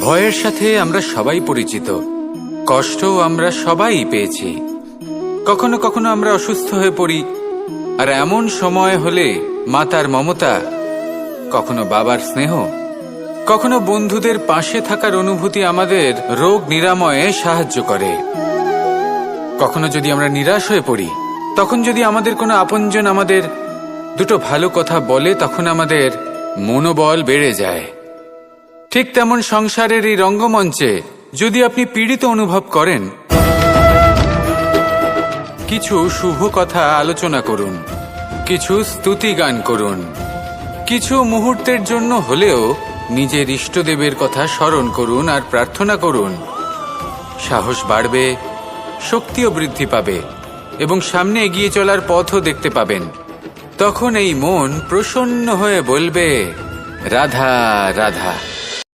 ভয়ের সাথে আমরা সবাই পরিচিত, কষ্ট আমরা সবাই পেয়েছি। কখনো কখনো আমরা অসুস্থ হয়ে পড়ি, আর এমন সময় হলে মাতার মমতা, কখনো বাবার স্নেহ, কখনো বন্ধুদের পাশে থাকার অনুভূতি আমাদের রোগ নিরাময়ে সাহায্য করে। কখনো যদি আমরা নিরাশ হয়ে পড়ি, তখন যদি আমাদের কোনো আপনজন আমাদের দুটো ভালো কথা বলে, তখন আমাদের মনোবল বেড়ে যায়। ঠিক তেমন সংসারের এই রঙ্গমঞ্চে যদি আপনি পীড়িত অনুভব করেন, কিছু শুভ কথা আলোচনা করুন, কিছু স্তুতি গান করুন, কিছু মুহূর্তের জন্য হলেও নিজের ইষ্টদেবের কথা স্মরণ করুন আর প্রার্থনা করুন। সাহস বাড়বে, শক্তিও বৃদ্ধি পাবে এবং সামনে এগিয়ে চলার পথও দেখতে পাবেন। তখন এই মন প্রসন্ন হয়ে বলবে, রাধা রাধা।